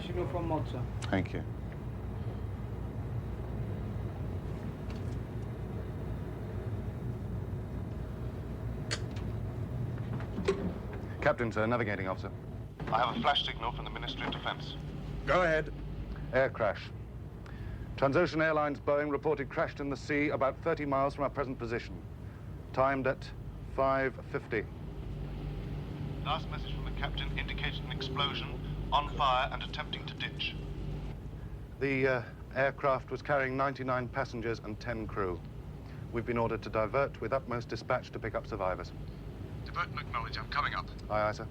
Signal from Mod, sir. Thank you. Captain, sir, navigating officer. I have a flash signal from the Ministry of Defense. Go ahead. Air crash. Transocean Airlines Boeing reported crashed in the sea about 30 miles from our present position. Timed at 5:50. Last message from the captain indicates an explosion, on fire and attempting to ditch. The aircraft was carrying 99 passengers and 10 crew. We've been ordered to divert with utmost dispatch to pick up survivors. Divert and acknowledge. I'm coming up. Aye, aye, sir.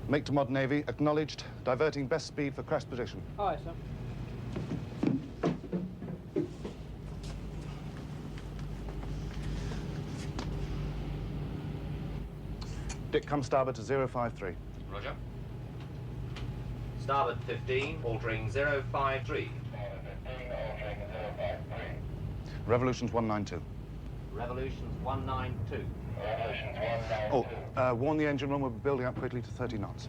Make to Mod Navy, acknowledged, diverting best speed for crash position. Aye, sir. Dick, come starboard to 053. Roger. Starboard 15, altering 053. Revolution's 192. Revolution's 192. Oh, warn the engine room, we'll be building up quickly to 30 knots.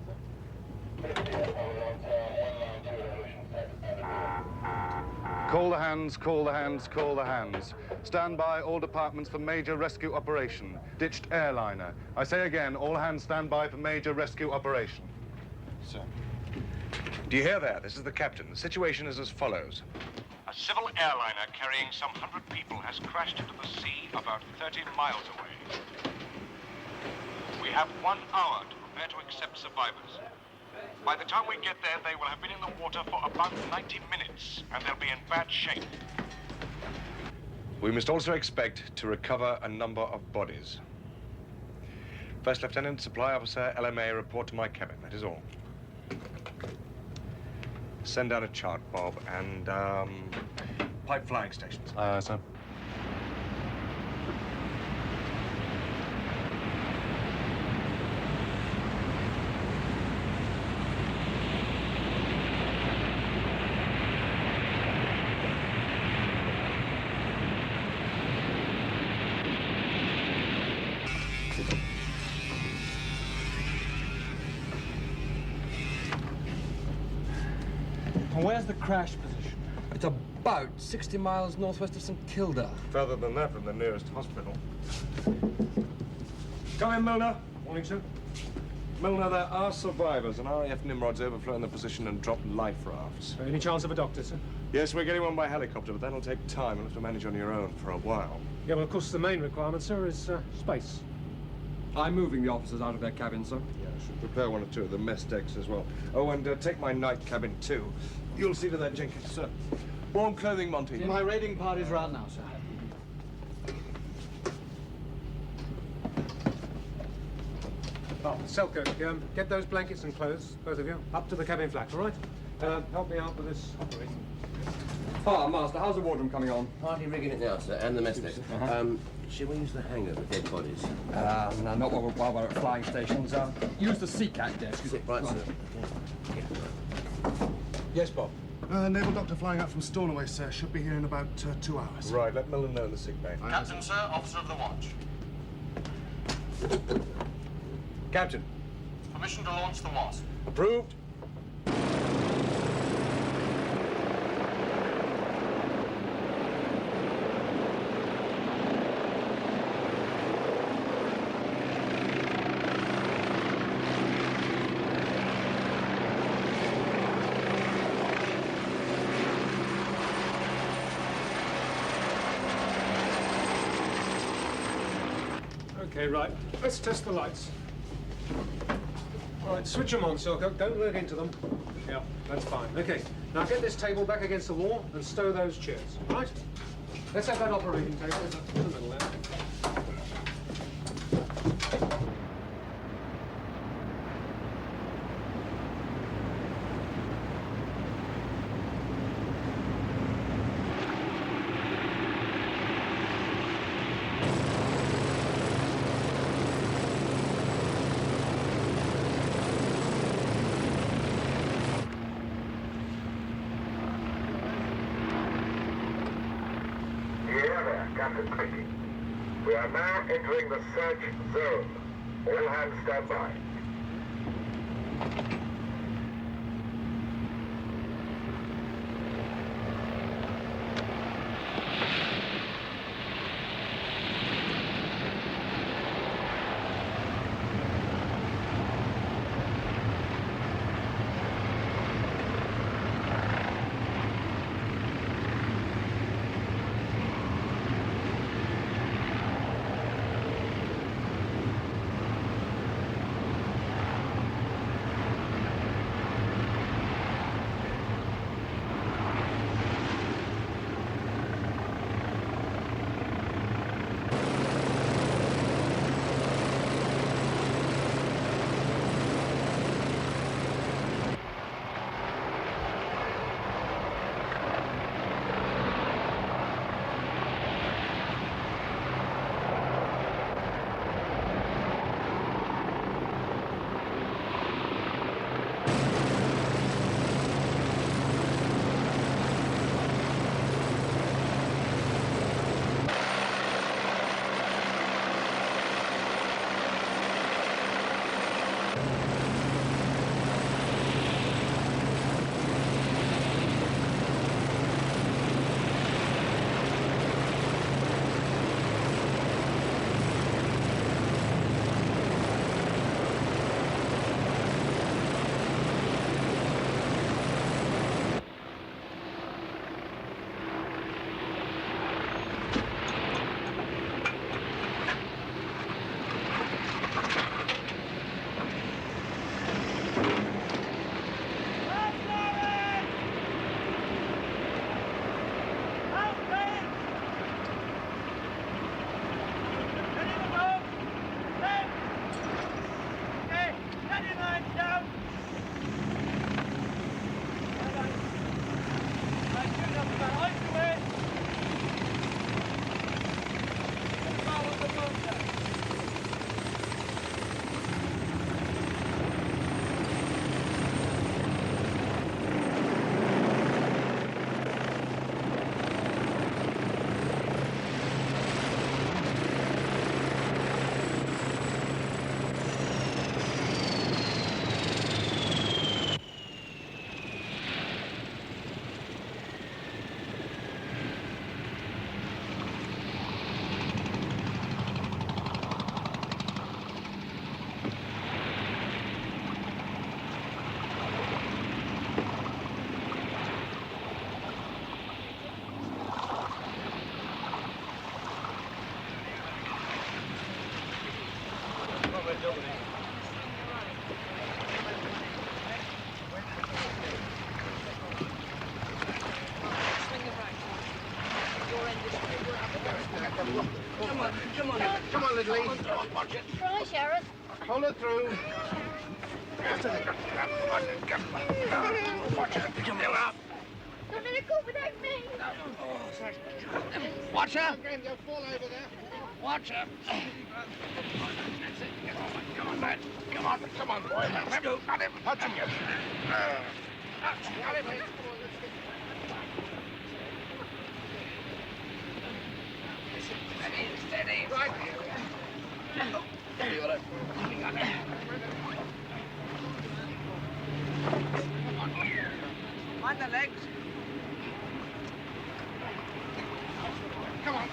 Call the hands, call the hands, call the hands. Stand by, all departments, for major rescue operation. Ditched airliner. I say again, all hands stand by for major rescue operation. Sir. Do you hear that? This is the captain. The situation is as follows. A civil airliner carrying some 100 people has crashed into the sea about 30 miles away. We have 1 hour to prepare to accept survivors. By the time we get there, they will have been in the water for about 90 minutes, and they'll be in bad shape. We must also expect to recover a number of bodies. First Lieutenant, Supply Officer, LMA, report to my cabin. That is all. Send down a chart, Bob, and, pipe flying stations. Aye, aye, sir. Where's the crash position? It's about 60 miles northwest of St Kilda. Further than that from the nearest hospital. Come in, Milner. Morning, sir. Milner, there are survivors. An RAF Nimrod's overflown the position and dropped life rafts. Any chance of a doctor, sir? Yes, we're getting one by helicopter, but that'll take time. You'll have to manage on your own for a while. Yeah, well, of course, the main requirement, sir, is space. I'm moving the officers out of their cabin, sir. Yeah, I should prepare 1 or 2 of the mess decks as well. Oh, and take my night cabin, too. You'll see to that, Jenkins. Sir. Warm clothing, Monty. My raiding party's round now, sir. Oh, Selkirk, get those blankets and clothes, both of you, up to the cabin flat, all right? Help me out with this operation. Ah, Master, how's the wardroom coming on? Party rigging it now, sir, and the mess deck. Shall we use the hangar with dead bodies? No, not while we're at flying stations. Use the Seacat desk. Right, sir. Yes, Bob. Naval doctor flying out from Stornoway, sir. Should be here in about 2 hours. Right, let Milner know in the sick bay. Captain, sir, officer of the watch. Captain. Permission to launch the Wasp. Approved. Okay, right. Let's test the lights. All right, switch them on, Silco. Don't work into them. Yeah, that's fine. Okay, now get this table back against the wall and stow those chairs, right? Let's have that operating table in the middle there. Captain speaking. We are now entering the search zone. All hands stand by. Come on, little Lee. Try, Sheriff. Pull it through. Don't let it go without me. Watch her. You'll fall over there. Watch her. Come on, lad. Come on, boy. Got him. Touch him. Got him. Steady. Right. You got it. You got it. Mind the legs. Come on.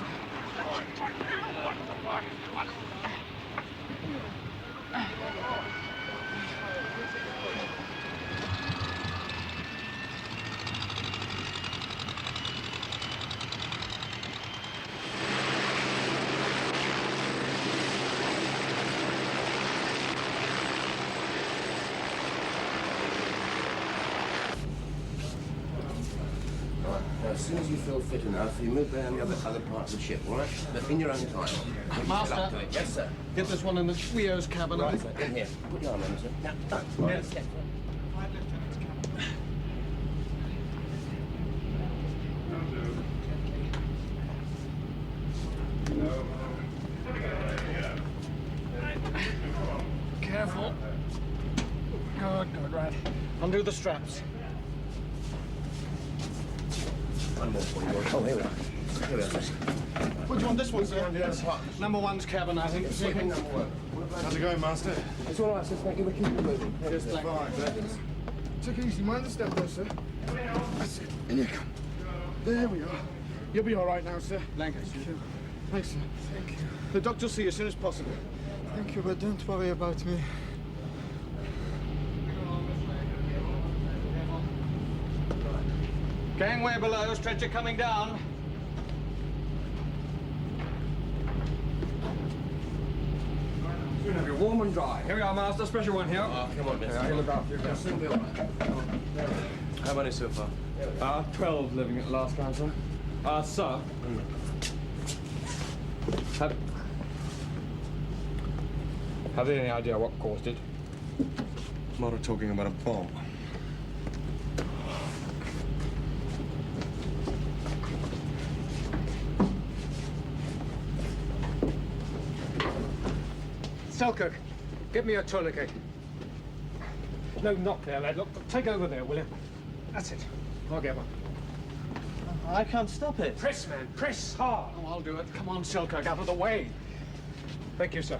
soon as you feel fit enough, you move around the other parts of the ship, all right? But in your own time. Master. Get up to it. Yes, sir. Get this one in the Rio's cabin. Right, sir. In here. Put your arm on, sir. Now, Yes. Careful. Good, right. Undo the straps. one more for you. Oh, here we are. Here we are, sir. Which one? This one, sir? Yes. Number one's cabin, I think. Second number one. How's it going, Master? It's all right, sir. Thank you. We're keeping moving. Just like Take it easy, mind the step there, sir. That's it. In you come. There we are. You'll be all right now, sir. Lancaster. Thanks, sir. Thank you. The doctor will see you as soon as possible. Thank you, but don't worry about me. Gangway below, stretcher coming down. Soon have you warm and dry. Here we are, Master. Special one here. Oh, come on, mister. I'll look after you. You'll soon be all right. How many so far? 12 living at last time, sir. Sir. Have they any idea what caused it? A lot of talking about a bomb. Selkirk, get me a tourniquet. No, not there, lad. Look, take over there, will you? That's it. I'll get one. I can't stop it. Press, man. Press hard. Oh, I'll do it. Come on, Selkirk, out of the way. Thank you, sir.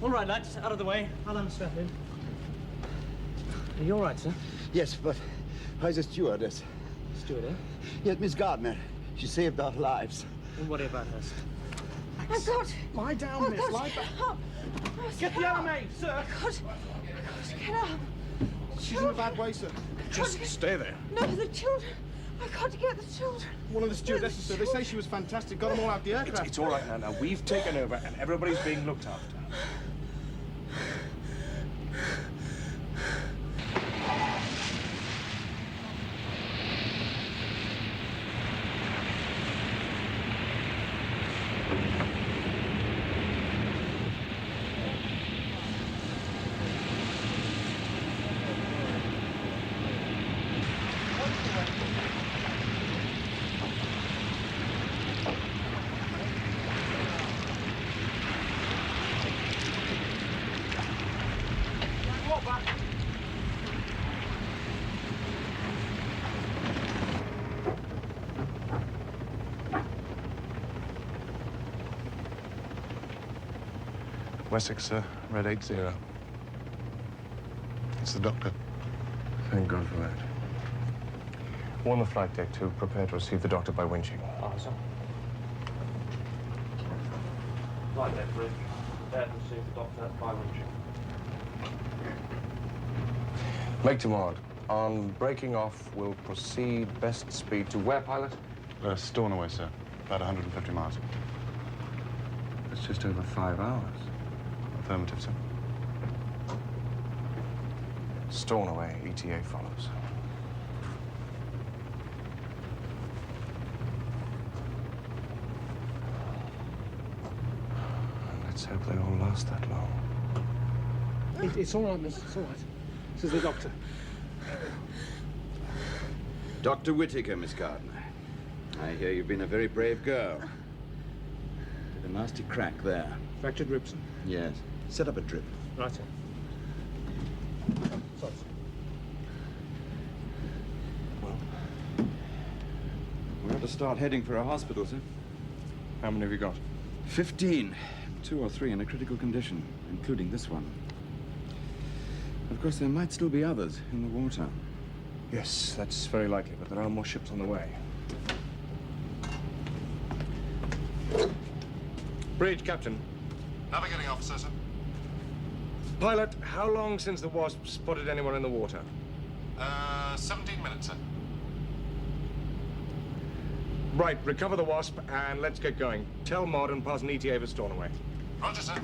All right, lads, out of the way. I'll unstrap him. Are you all right, sir? Yes, but how's the stewardess? Steward, eh? Yes, Miss Gardner. She saved our lives. Don't worry about her. I've got... Lie down, miss. Lie down. Up. Get the other maid, sir. I've got to get up. She's in a bad way, sir. Just stay there. No, the children. I've got to get the children. One of the stewardesses, sir. They say she was fantastic. Got them all out the aircraft. It's all right now. Now, we've taken over and everybody's being looked after. Wessex, sir. Red 80. It's the doctor. Thank God for that. Warn the flight deck to prepare to receive the doctor by winching. Oh, sir. Flight deck, bridge. Prepare to receive the doctor by winching. Make to mod. On breaking off, we'll proceed best speed to where, pilot? Stornoway, sir. About 150 miles. It's just over 5 hours. Affirmative, sir. Stornoway, ETA follows. Let's hope they all last that long. It's all right, miss. It's all right. This is the doctor. Dr. Whittaker, Miss Gardner. I hear you've been a very brave girl. Did a nasty crack there. Fractured ribs. Yes. Set up a drip. Right, sir. Sorry, sir. Well, we ought to start heading for a hospital, sir. How many have you got? 15. 2 or 3 in a critical condition, including this one. Of course, there might still be others in the water. Yes, that's very likely, but there are more ships on the way. Bridge, Captain. Navigating officer, sir. Pilot, how long since the Wasp spotted anyone in the water? 17 minutes, sir. Right, recover the Wasp and let's get going. Tell Mod and pass an ETA for Stornoway. Roger, sir.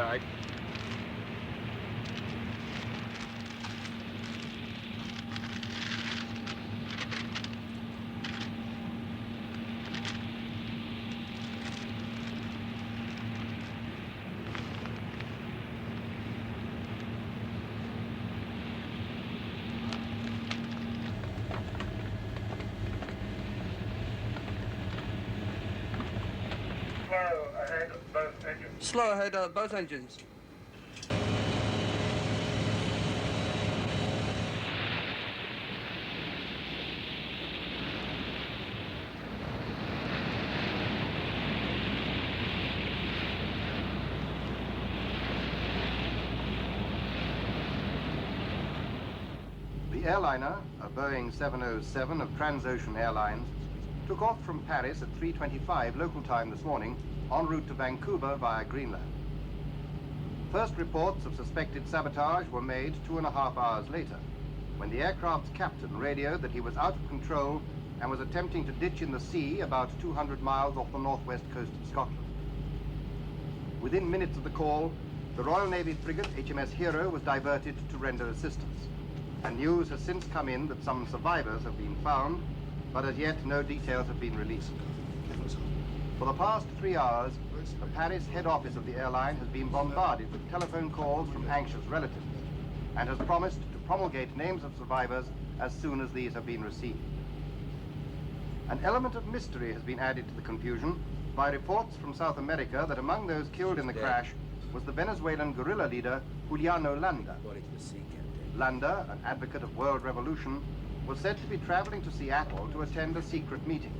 bag. Slow ahead, both engines. The airliner, a Boeing 707 of Transocean Airlines, took off from Paris at 3:25 local time this morning, en route to Vancouver via Greenland. First reports of suspected sabotage were made 2.5 hours later, when the aircraft's captain radioed that he was out of control and was attempting to ditch in the sea about 200 miles off the northwest coast of Scotland. Within minutes of the call, the Royal Navy frigate HMS Hero was diverted to render assistance, and news has since come in that some survivors have been found, but as yet no details have been released. For the past 3 hours, the Paris head office of the airline has been bombarded with telephone calls from anxious relatives and has promised to promulgate names of survivors as soon as these have been received. An element of mystery has been added to the confusion by reports from South America that among those killed in the crash was the Venezuelan guerrilla leader Juliano Landa. Landa, an advocate of world revolution, was said to be traveling to Seattle to attend a secret meeting.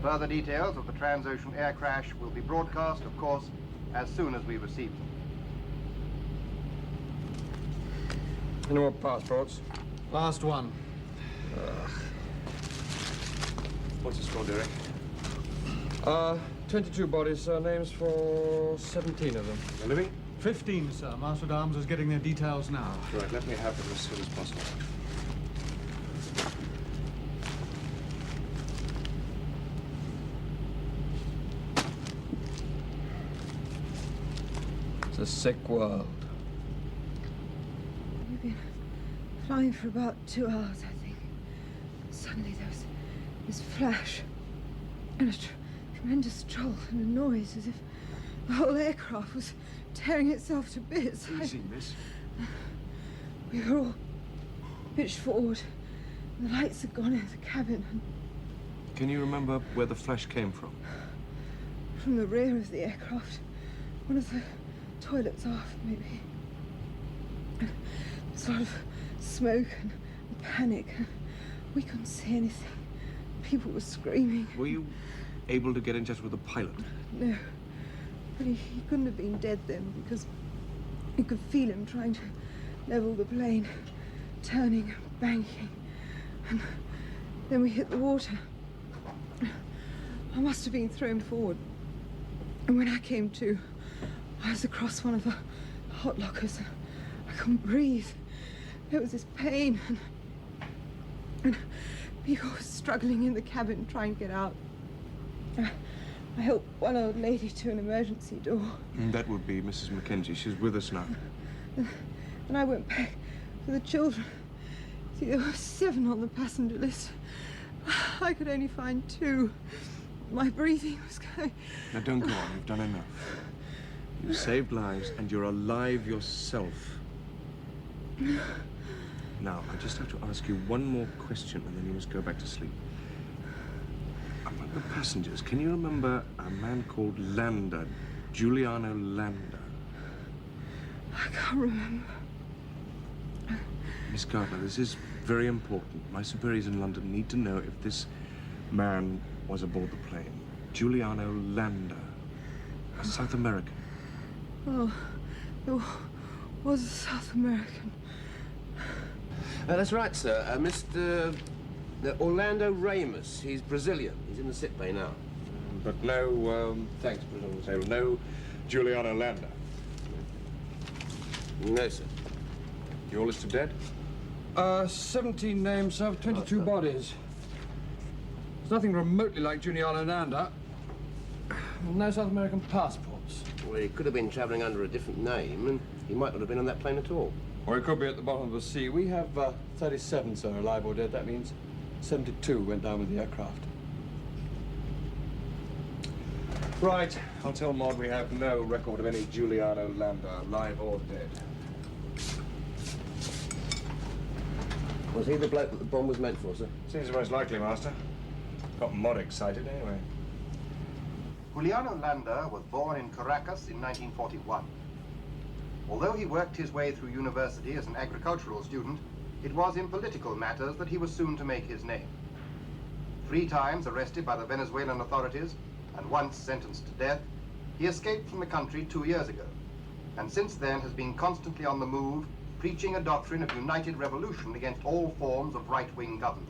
Further details of the Transocean air crash will be broadcast, of course, as soon as we receive them. Any more passports? Last one. What's the score, Derek? 22 bodies, names for 17 of them. They're living? 15, sir. Master D'Arms is getting their details now. Right, let me have them as soon as possible. It's a sick world. We've been flying for about 2 hours, I think. Suddenly there was this flash and a tremendous jolt and a noise as if the whole aircraft was tearing itself to bits. Easy, miss. We were all pitched forward. The lights had gone in the cabin. Can you remember where the flash came from? From the rear of the aircraft. One of the toilets aft, maybe. There's a lot of smoke and panic. We couldn't see anything. People were screaming. Were you able to get in touch with the pilot? No. But he couldn't have been dead then, because you could feel him trying to level the plane, turning, banking. And then we hit the water. I must have been thrown forward. And when I came to, I was across one of the hot lockers. I couldn't breathe. There was this pain. And people were struggling in the cabin trying to get out. I helped one old lady to an emergency door. That would be Mrs. Mackenzie. She's with us now. And I went back for the children. See, there were 7 on the passenger list. I could only find 2. My breathing was going... Now, don't go on. You've done enough. You saved lives, and you're alive yourself. Now, I just have to ask you one more question, and then you must go back to sleep. Among the passengers, can you remember a man called Landa, Giuliano Landa? I can't remember. Miss Gardner, this is very important. My superiors in London need to know if this man was aboard the plane. Giuliano Landa, a South American. Oh, there was a South American. That's right, sir. Mr. Orlando Ramos. He's Brazilian. He's in the sick bay now. But no, thanks, President. No Giuliano Landa. No, sir. Your list of dead? 17 names, sir, 22 bodies. There's nothing remotely like Giuliano Landa. No South American passports. Well, Well, he could have been travelling under a different name, and he might not have been on that plane at all. Or it could be at the bottom of the sea. We have 37, sir, alive or dead. That means 72 went down with the aircraft. Right. I'll tell Maud we have no record of any Giuliano Landa, alive or dead. Was he the bloke that the bomb was meant for, sir? Seems most likely, Master. Got Maud excited, anyway. Giuliano Landa was born in Caracas in 1941. Although he worked his way through university as an agricultural student, it was in political matters that he was soon to make his name. 3 times arrested by the Venezuelan authorities and once sentenced to death, he escaped from the country 2 years ago, and since then has been constantly on the move, preaching a doctrine of united revolution against all forms of right-wing government.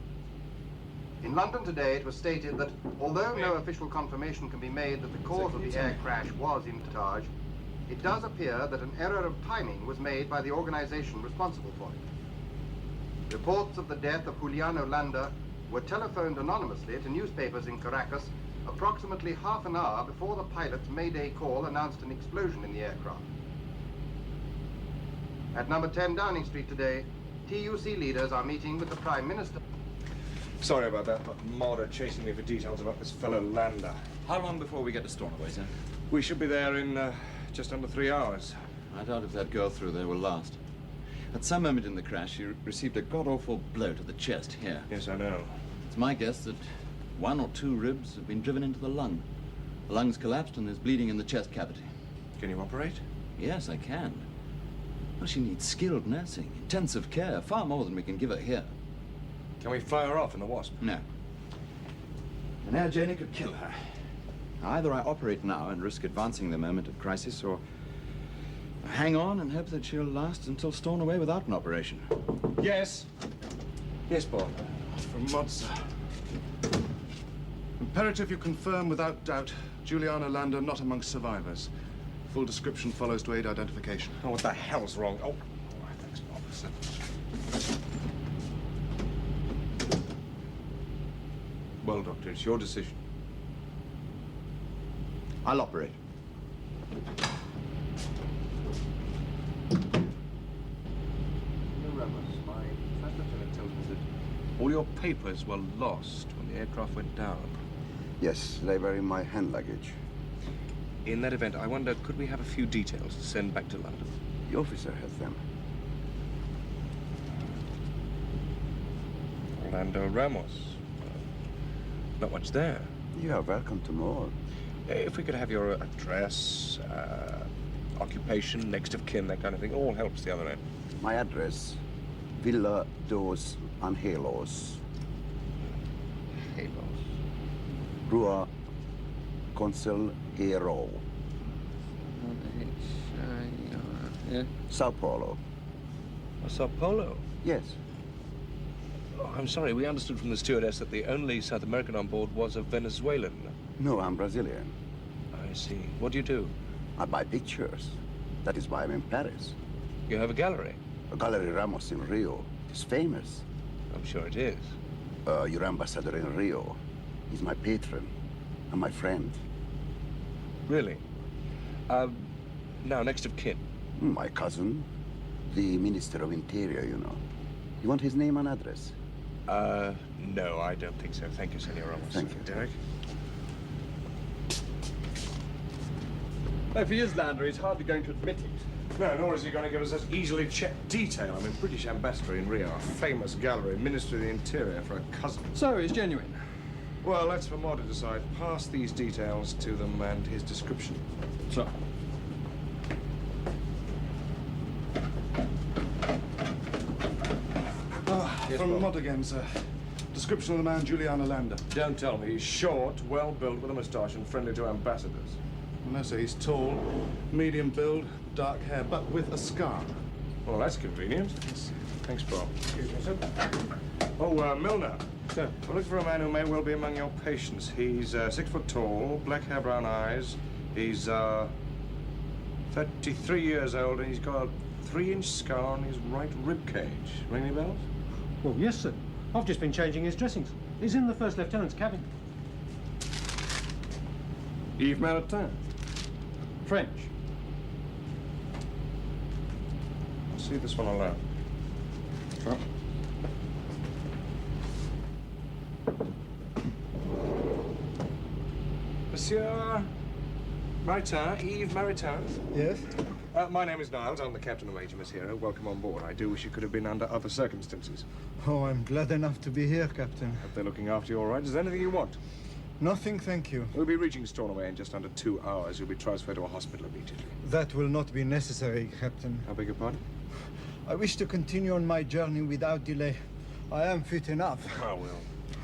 In London today, it was stated that although no official confirmation can be made that the cause of the air crash was sabotage, it does appear that an error of timing was made by the organization responsible for it. Reports of the death of Giuliano Landa were telephoned anonymously to newspapers in Caracas approximately half an hour before the pilot's Mayday call announced an explosion in the aircraft. At number 10 Downing Street today, TUC leaders are meeting with the Prime Minister. Sorry about that, but Maud are chasing me for details about this fellow Landa. How long before we get to Stornoway, sir? We should be there in just under 3 hours. I doubt if that girl through there will last. At some moment in the crash, she received a god-awful blow to the chest here. Yes, I know. It's my guess that 1 or 2 ribs have been driven into the lung. The lungs collapsed and there's bleeding in the chest cavity. Can you operate? Yes, I can. Well, she needs skilled nursing, intensive care, far more than we can give her here. Can we fly her off in the Wasp? No. An air journey could kill her. Either I operate now and risk advancing the moment of crisis, or I hang on and hope that she'll last until Stornoway without an operation. Yes. Yes, Bob. From Maud, sir. Imperative you confirm without doubt Giuliano Landa not amongst survivors. Full description follows to aid identification. Oh, what the hell's wrong? Oh, thanks, Bob. Well, Doctor, it's your decision. I'll operate. My first lieutenant tells me that all your papers were lost when the aircraft went down. Yes, they were in my hand luggage. In that event, I wonder, could we have a few details to send back to London? The officer has them. Orlando Ramos. Not much there. You are welcome to more. If we could have your address, occupation, next of kin, that kind of thing, all helps the other end. My address, Villa dos Angelos. Halos. Rua Conselheiro. Yeah. Sao Paulo. Sao Paulo? Yes. Oh, I'm sorry, we understood from the stewardess that the only South American on board was a Venezuelan. No, I'm Brazilian. I see. What do you do? I buy pictures. That is why I'm in Paris. You have a gallery? A Gallery Ramos in Rio. It's famous. I'm sure it is. Your ambassador in Rio. He's my patron and my friend. Really? Now, next of kin. My cousin, the Minister of Interior, you know. You want his name and address? No, I don't think so. Thank you, Senor Ramos. Thank you. Derek? If he is Landa, he's hardly going to admit it. No, nor is he going to give us such easily checked detail. I mean, British ambassador in Rio, a famous gallery, Minister of the Interior for a cousin. So he's genuine. Well, that's for Maud to decide. Pass these details to them and his description. So. Yes, from Maud again, sir. Description of the man Giuliano Landa. Don't tell me. He's short, well-built, with a moustache and friendly to ambassadors. No, sir, he's tall, medium build, dark hair, but with a scar. Well, that's convenient. Yes. Thanks, Bob. Excuse me, sir. Oh, Milner. Sir. We're looking for a man who may well be among your patients. He's 6 foot tall, black hair, brown eyes. He's 33 years old, and he's got a 3-inch scar on his right rib cage. Ring any bells? Well, yes, sir. I've just been changing his dressings. He's in the first lieutenant's cabin. Yves Maritain. French. see this one alone. Sure. Monsieur Maritain, Yves Maritain? Yes? My name is Nialls. I'm the captain of Major Miss Hero. Welcome on board. I do wish you could have been under other circumstances. Oh, I'm glad enough to be here, Captain. Hope they're looking after you all right. Is there anything you want? Nothing, thank you. We'll be reaching Stornoway in just under 2 hours. You'll be transferred to a hospital immediately. That will not be necessary, Captain. I beg your pardon? I wish to continue on my journey without delay. I am fit enough. Oh, we'll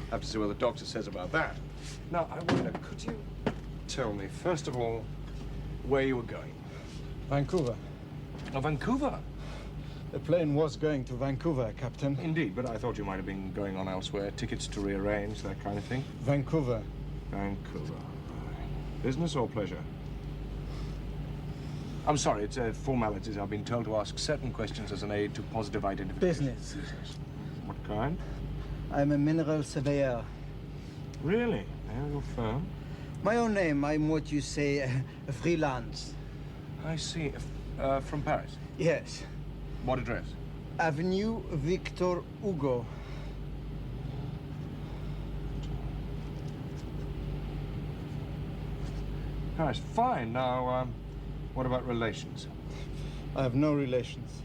have to see what the doctor says about that. Now, I wonder, could you tell me, first of all, where you were going? Vancouver. Oh, Vancouver? The plane was going to Vancouver, Captain. Indeed, but I thought you might have been going on elsewhere. Tickets to rearrange, that kind of thing. Vancouver. Vancouver. Right. Business or pleasure? I'm sorry, it's formalities. I've been told to ask certain questions as an aid to positive identification. Business. What kind? I'm a mineral surveyor. Really? Your firm? My own name. I'm what you say, freelance. I see. From Paris? Yes. What address? Avenue Victor Hugo. Paris. Fine. Now, what about relations? I have no relations.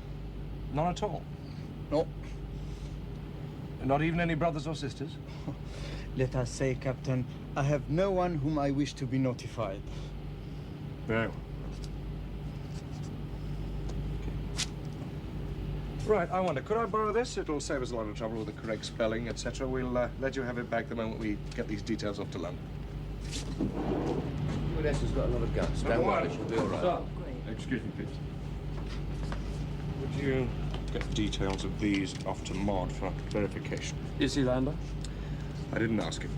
None at all? No. Not even any brothers or sisters? Let us say, Captain, I have no one whom I wish to be notified. Very well. Right, I wonder, could I borrow this? It'll save us a lot of trouble with the correct spelling, etc. We'll let you have it back the moment we get these details off to London. Alias has got a lot of guts. Don't worry, she'll be all right. Stop. Excuse me, please. Would you get details of these off to Maud for verification? Is he Lander? I didn't ask him.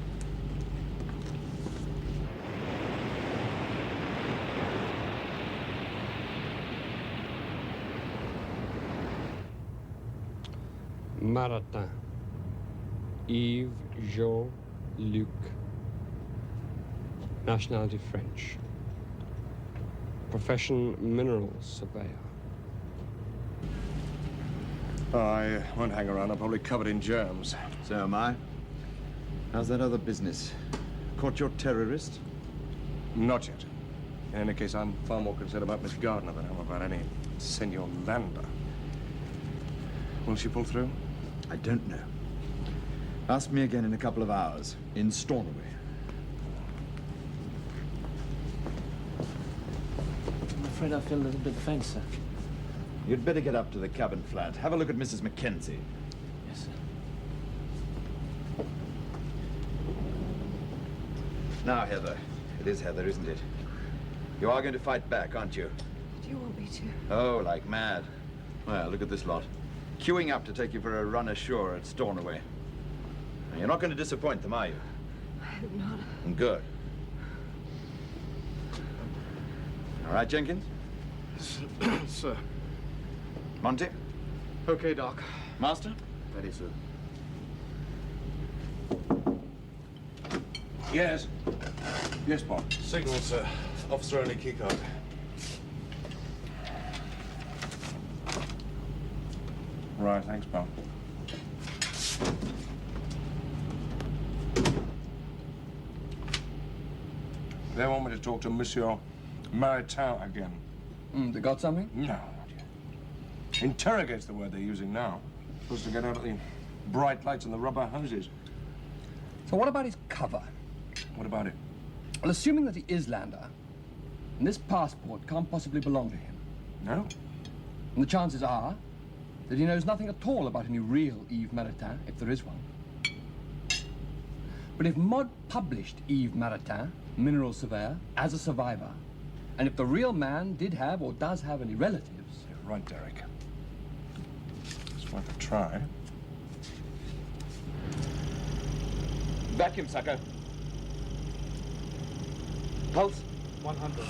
Maritain. Yves Jean-Luc. Nationality French. Profession mineral surveyor. Oh, I won't hang around. I'm probably covered in germs. So am I. How's that other business? Caught your terrorist? Not yet. In any case, I'm far more concerned about Miss Gardner than I am about any Senor Lander. Will she pull through? I don't know. Ask me again in a couple of hours, in Stornoway. I'm afraid I feel a little bit faint, sir. You'd better get up to the cabin flat. Have a look at Mrs. Mackenzie. Yes, sir. Now, Heather. It is Heather, isn't it? You are going to fight back, aren't you? Do you want me to? Oh, like mad. Well, look at this lot. Queuing up to take you for a run ashore at Stornoway. Now, you're not going to disappoint them, are you? I hope not. Good. All right, Jenkins? Sir. Monty? Okay, Doc. Master? Ready, sir. Yes. Yes, Bob. Signal, sir. Officer only keycard. Right, thanks, Bob. They want me to talk to Monsieur Maritain again. They got something? No, not yet. Interrogate's the word they're using now. Supposed to get out of the bright lights and the rubber hoses. So what about his cover? What about it? Well, assuming that he is Lander, and this passport can't possibly belong to him. No? And the chances are that he knows nothing at all about any real Yves Maritain, if there is one. But if Maud published Yves Maritain, mineral surveyor, as a survivor, and if the real man did have or does have any relatives... You're right, Derek. It's worth a try. Vacuum sucker. Pulse? 100.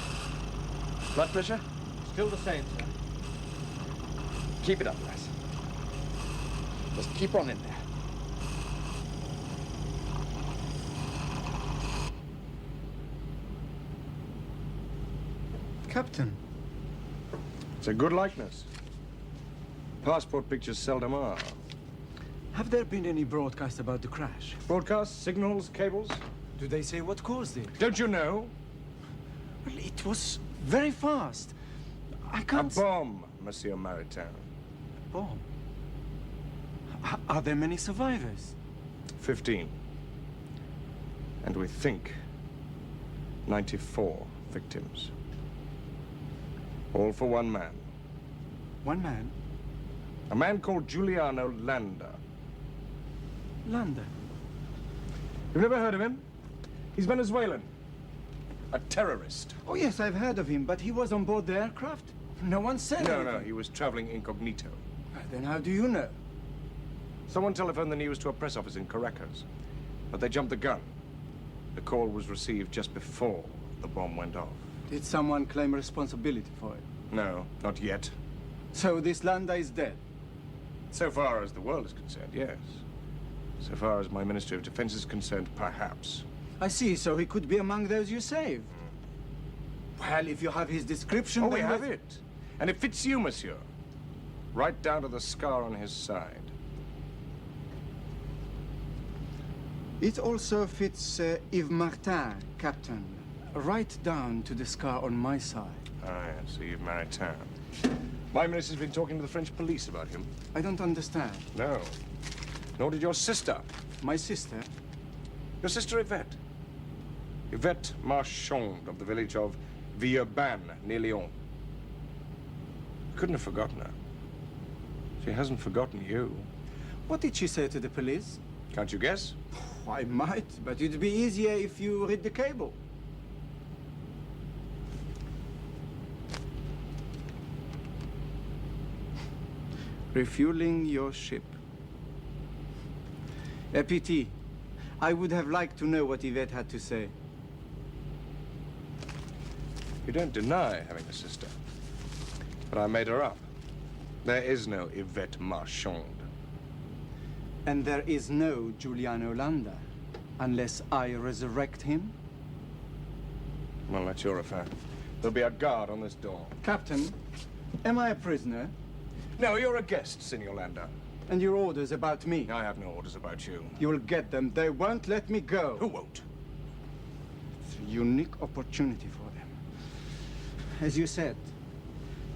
Blood pressure? Still the same, sir. Keep it up, lass. Just keep on in there. Captain. It's a good likeness. Passport pictures seldom are. Have there been any broadcasts about the crash? Broadcasts, signals, cables? Do they say what caused it? Don't you know? Well, it was very fast. I can't... A bomb, Monsieur Maritain. Bomb? Are there many survivors? 15. And we think 94 victims. All for one man. One man? A man called Giuliano Landa. Landa? You've never heard of him? He's Venezuelan. A terrorist. Oh, yes, I've heard of him, but he was on board the aircraft? No one said anything. No, he was traveling incognito. Then how do you know? Someone telephoned the news to a press office in Caracas, but they jumped the gun. The call was received just before the bomb went off. Did someone claim responsibility for it? No, not yet. So this Landa is dead? So far as the world is concerned, yes. So far as my Ministry of Defense is concerned, perhaps. I see, so he could be among those you saved. Well, if you have his description... Oh, we have it. And it fits you, monsieur. Right down to the scar on his side. It also fits Yves Martin, Captain. Right down to the scar on my side. Ah, yes, Yves Maritain. My minister's been talking to the French police about him. I don't understand. No. Nor did your sister. My sister? Your sister Yvette. Yvette Marchand of the village of Villeurbanne, near Lyon. Couldn't have forgotten her. She hasn't forgotten you. What did she say to the police? Can't you guess? I might, but it'd be easier if you read the cable. Refueling your ship. A pity. I would have liked to know what Yvette had to say. You don't deny having a sister. But I made her up. There is no Yvette Marchand. And there is no Giuliano Landa, unless I resurrect him? Well, that's your affair. There'll be a guard on this door. Captain, am I a prisoner? No, you're a guest, Signor Landa. And your orders about me? I have no orders about you. You'll get them. They won't let me go. Who won't? It's a unique opportunity for them. As you said,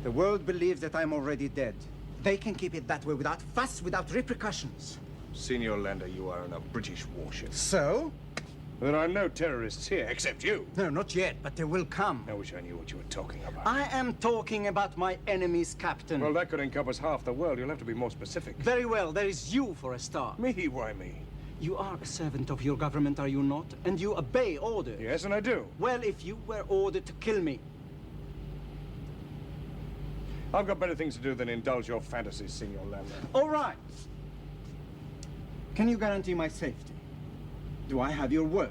the world believes that I'm already dead. They can keep it that way without fuss, without repercussions. Signor Landa, you are on a British warship. So? There are no terrorists here, except you. No, not yet, but they will come. I wish I knew what you were talking about. I am talking about my enemies, Captain. Well, that could encompass half the world. You'll have to be more specific. Very well. There is you for a start. Me? Why me? You are a servant of your government, are you not? And you obey orders. Yes, and I do. Well, if you were ordered to kill me... I've got better things to do than indulge your fantasies, Signor Landa. All right. Can you guarantee my safety? Do I have your word?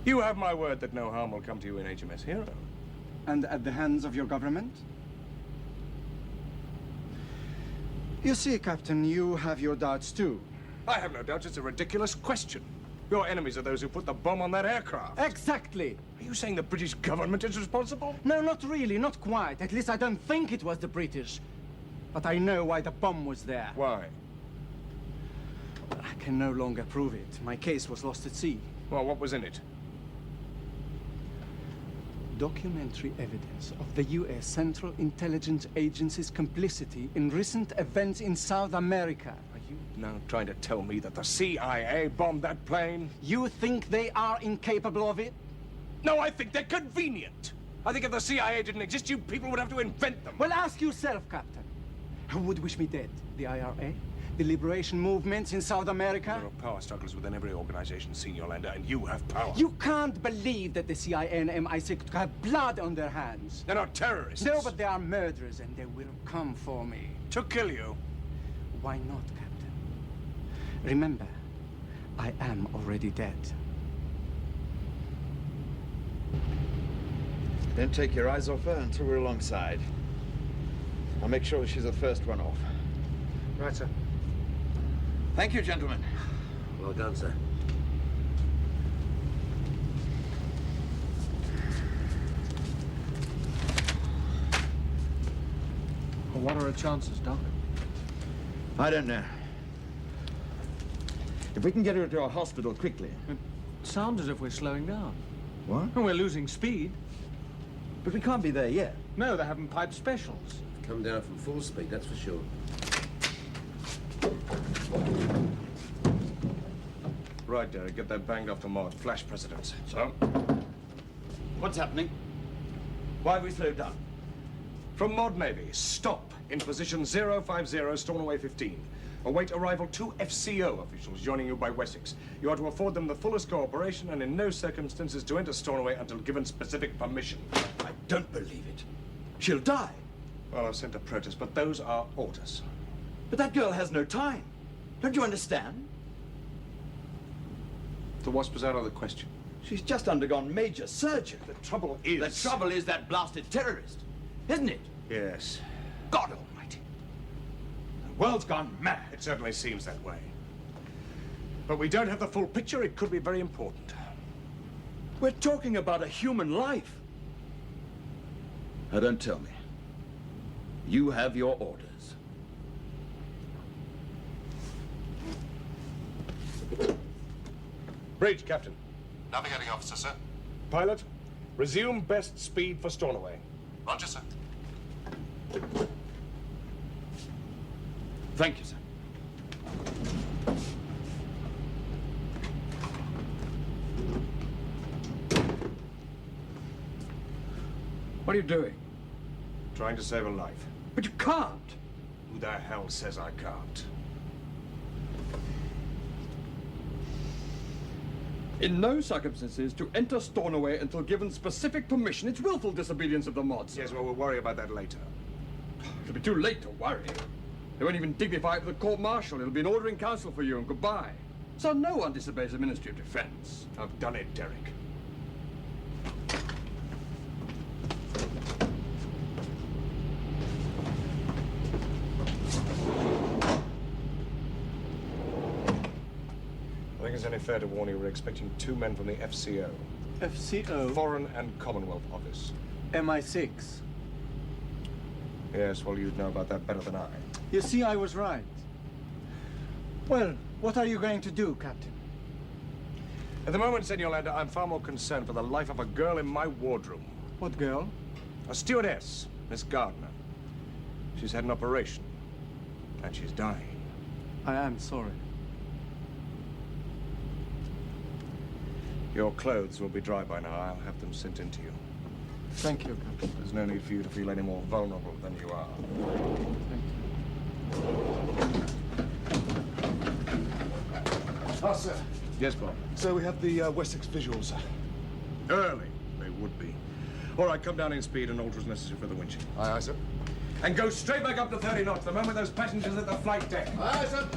You have my word that no harm will come to you in HMS Hero. And at the hands of your government? You see, Captain, you have your doubts too. I have no doubts. It's a ridiculous question. Your enemies are those who put the bomb on that aircraft. Exactly. Are you saying the British government is responsible? No, not really, not quite. At least I don't think it was the British. But I know why the bomb was there. Why? I can no longer prove it. My case was lost at sea. Well, what was in it? Documentary evidence of the U.S. Central Intelligence Agency's complicity in recent events in South America. Are you now trying to tell me that the CIA bombed that plane? You think they are incapable of it? No, I think they're convenient. I think if the CIA didn't exist, you people would have to invent them. Well, ask yourself, Captain. Who would wish me dead? The IRA? The liberation movements in South America? There are power struggles within every organization, Signor Landa, and you have power. You can't believe that the CIA and MI6 could have blood on their hands. They're not terrorists. No, but they are murderers, and they will come for me. To kill you? Why not, Captain? Remember, I am already dead. Don't take your eyes off her until we're alongside. I'll make sure she's the first one off. Right, sir. Thank you, gentlemen. Well done, sir. Well, what are our chances, Doc? I don't know. If we can get her to a hospital quickly. It sounds as if we're slowing down. What? And we're losing speed. But we can't be there yet. No, they're having pipe specials. Come down from full speed, that's for sure. Right, Derek, get that banged off to Mod. Flash precedence. So? What's happening? Why have we slowed down? From Mod Navy, stop in position 050, Stornoway 15. Await arrival 2 FCO officials joining you by Wessex. You are to afford them the fullest cooperation and in no circumstances to enter Stornoway until given specific permission. I don't believe it. She'll die. Well, I've sent a protest, but those are orders. But that girl has no time. Don't you understand? The Wasp is out of the question. She's just undergone major surgery. The trouble is... The trouble is that blasted terrorist, isn't it? Yes. God almighty. The world's gone mad. It certainly seems that way. But we don't have the full picture. It could be very important. We're talking about a human life. Now, don't tell me. You have your orders. Bridge, Captain. Navigating officer, sir. Pilot, resume best speed for Stornoway. Roger, sir. Thank you, sir. What are you doing? Trying to save a life. But you can't. Who the hell says I can't? In no circumstances to enter Stornoway until given specific permission. It's willful disobedience of the mods. Yes, well, we'll worry about that later. It'll be too late to worry. They won't even dignify it with a court-martial. It'll be an order in council for you and goodbye. So no one disobeys the Ministry of Defense. I've done it, Derek. I think it's only fair to warn you we're expecting 2 men from the FCO. FCO? Foreign and Commonwealth Office. MI6. Yes, well, you'd know about that better than I. You see, I was right. Well, what are you going to do, Captain? At the moment, Senor Lander, I'm far more concerned for the life of a girl in my wardroom. What girl? A stewardess, Miss Gardner. She's had an operation, and she's dying. I am sorry. Your clothes will be dry by now. I'll have them sent in to you. Thank you, Captain. There's no need for you to feel any more vulnerable than you are. Ah, sir. Yes, Bob. So we have the Wessex visuals. Early, they would be. All right, come down in speed and alter as necessary for the windshield. Aye, aye, sir. And go straight back up to 30 knots the moment those passengers at the flight deck. Aye, sir.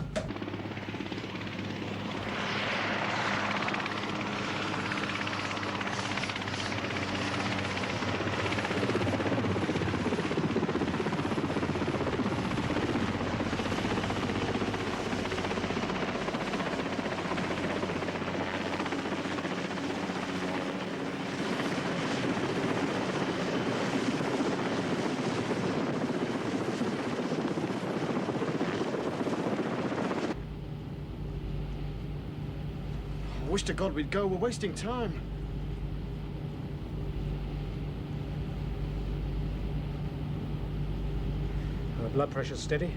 I wish to God we'd go. We're wasting time. Blood pressure steady.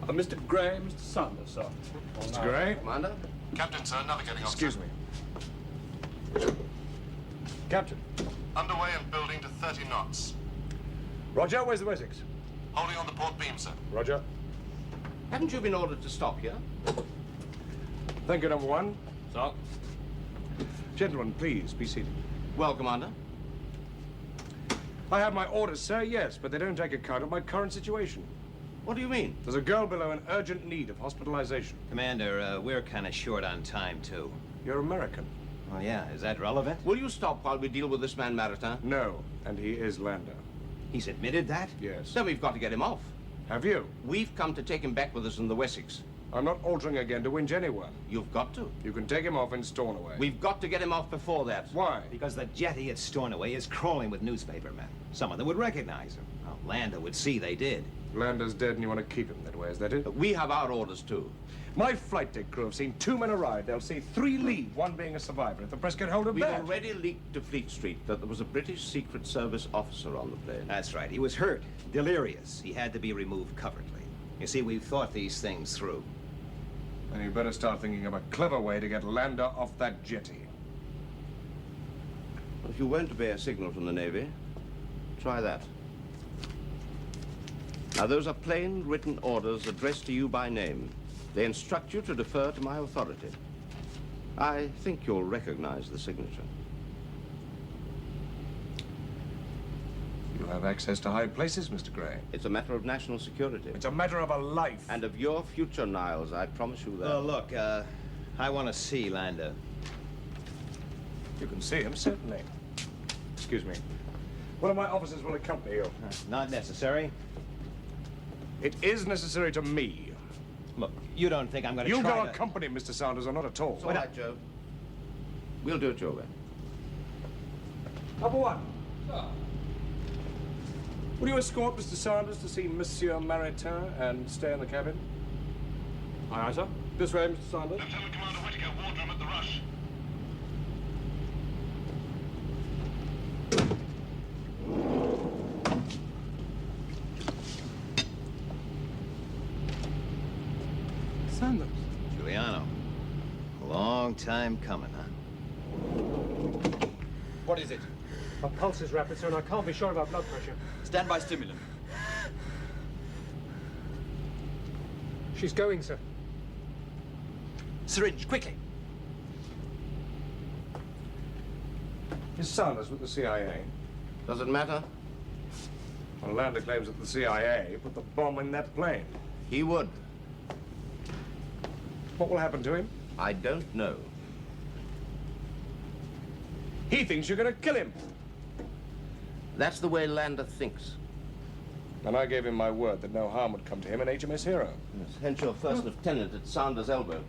Mr. Gray, Mr. Sanders, sir. Mr. Gray? Commander? Captain, sir, navigating officer. Excuse me. Captain. Underway and building to 30 knots. Roger, where's the Wessex? Holding on the port beam, sir. Roger. Haven't you been ordered to stop here? Thank you, number 1. Sir? Gentlemen, please, be seated. Well, Commander? I have my orders, sir, yes, but they don't take account of my current situation. What do you mean? There's a girl below in urgent need of hospitalization. Commander, we're kind of short on time, too. You're American. Oh, yeah. Is that relevant? Will you stop while we deal with this man, Maritain? No, and he is Lander. He's admitted that? Yes. Then we've got to get him off. Have you? We've come to take him back with us in the Wessex. I'm not altering again to whinge anyone. You've got to. You can take him off in Stornoway. We've got to get him off before that. Why? Because the jetty at Stornoway is crawling with newspaper men. Some of them would recognize him. Well, Lander would see they did. Lander's dead and you want to keep him that way, is that it? We have our orders, too. My flight deck crew have seen 2 men arrive. They'll see 3 leave, one being a survivor. If the press get hold of We've that... already leaked to Fleet Street that there was a British Secret Service officer on the plane. That's right. He was hurt, delirious. He had to be removed covertly. You see, we've thought these things through. Then you better start thinking of a clever way to get Lander off that jetty. If you won't obey a signal from the Navy, try that. Now, those are plain written orders addressed to you by name. They instruct you to defer to my authority. I think you'll recognize the signature. You have access to high places, Mr. Gray. It's a matter of national security. It's a matter of a life. And of your future, Nialls, I promise you that. Oh, look, I want to see Lander. You can see him, certainly. Excuse me. One of my officers will accompany you. Not necessary. It is necessary to me. Look, you don't think I'm going to You try go to... accompany Mr. Sanders, or not at all. It's all right, Joe. We'll do it your way. Number 1. Will you escort Mr. Sanders to see Monsieur Maritain and stay in the cabin? Aye, aye, sir. This way, Mr. Sanders. Lieutenant Commander Whittaker, wardroom at the Rush. Sanders. Giuliano. A long time coming, huh? What is it? Her pulse is rapid, sir, and I can't be sure of her blood pressure. Stand by stimulant. She's going, sir. Syringe, quickly. Is Sanders with the CIA? Does it matter? Well, Lander claims that the CIA put the bomb in that plane. He would. What will happen to him? I don't know. He thinks you're going to kill him. That's the way Lander thinks. And I gave him my word that no harm would come to him in HMS Hero. Yes, hence your first lieutenant at Sanders' elbow.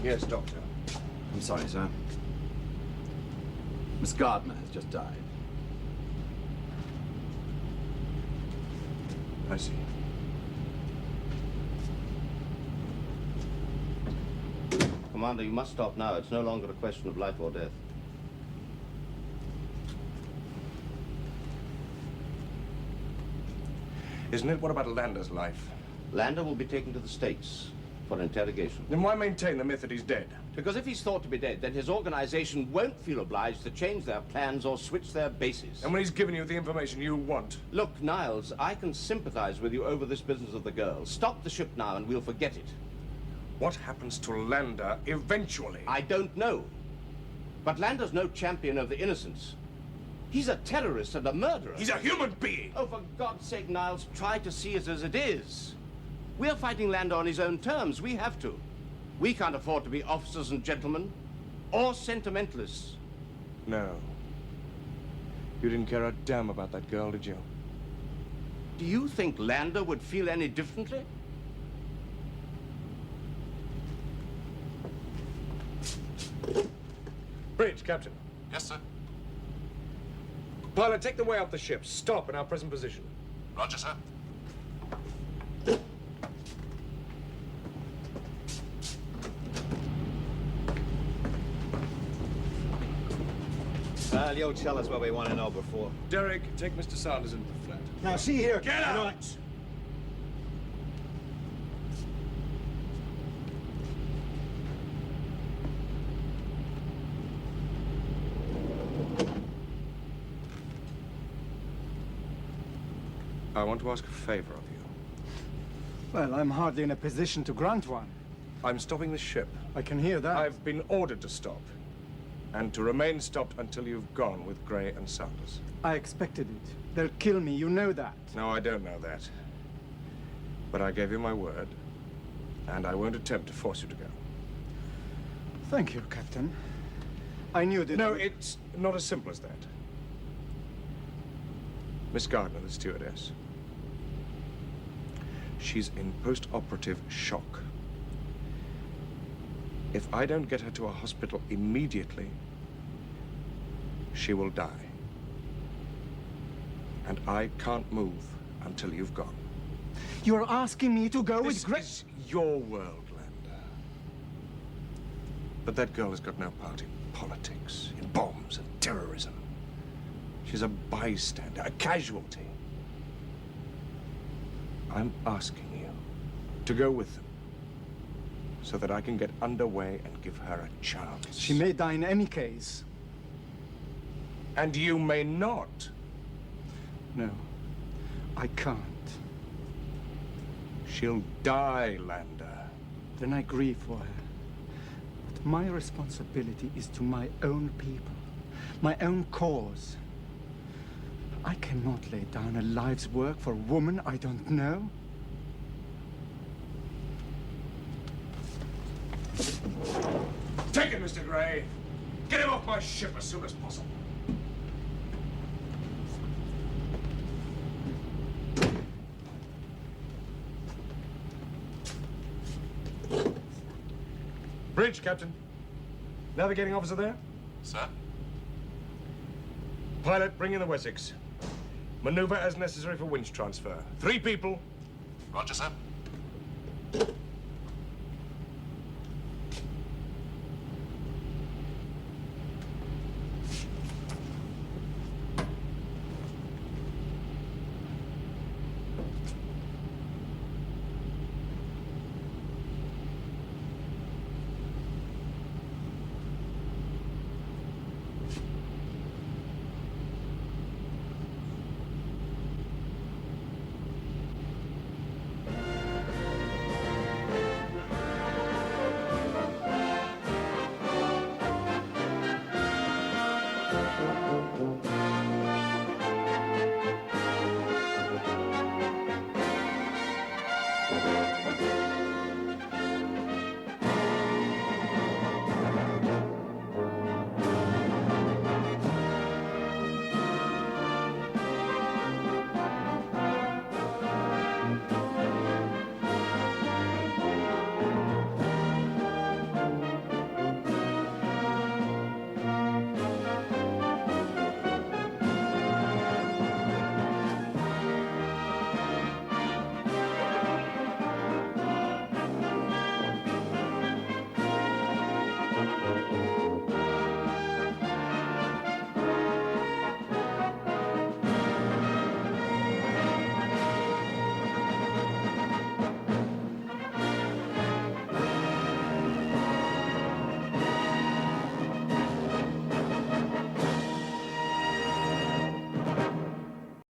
Yes, Doctor. I'm sorry, sir. Miss Gardner has just died. I see. Commander, you must stop now. It's no longer a question of life or death. Isn't it? What about Lander's life? Lander will be taken to the States for interrogation. Then why maintain the myth that he's dead? Because if he's thought to be dead, then his organization won't feel obliged to change their plans or switch their bases. And when he's given you the information you want? Look, Nialls, I can sympathize with you over this business of the girl. Stop the ship now and we'll forget it. What happens to Lander eventually? I don't know. But Lander's no champion of the innocents. He's a terrorist and a murderer. He's a human being! Oh, for God's sake, Nialls, try to see it as it is. We're fighting Lander on his own terms. We have to. We can't afford to be officers and gentlemen, or sentimentalists. No. You didn't care a damn about that girl, did you? Do you think Lander would feel any differently? Bridge, Captain. Yes, sir. Pilot, take the way off the ship. Stop in our present position. Roger, sir. Well, you'll tell us what we want to know before. Derek, take Mr. Sanders into the flat. Now, see here. Get out! I want to ask a favor of you. Well, I'm hardly in a position to grant one. I'm stopping the ship. I can hear that. I've been ordered to stop. And to remain stopped until you've gone with Gray and Sanders. I expected it. They'll kill me, you know that. No, I don't know that. But I gave you my word. And I won't attempt to force you to go. Thank you, Captain. I knew that... No, it's not as simple as that. Miss Gardner, the stewardess. She's in post-operative shock. If I don't get her to a hospital immediately, she will die. And I can't move until you've gone. You're asking me to go This is your world, Lander. But that girl has got no part in politics, in bombs and terrorism. She's a bystander, a casualty. I'm asking you to go with them so that I can get underway and give her a chance. She may die in any case. And you may not. No, I can't. She'll die, Lander. Then I grieve for her. But my responsibility is to my own people, my own cause. I cannot lay down a life's work for a woman I don't know. Take him, Mr. Gray. Get him off my ship as soon as possible. Bridge, Captain. Navigating officer there? Sir? Pilot, bring in the Wessex. Maneuver as necessary for winch transfer. 3 people. Roger, sir.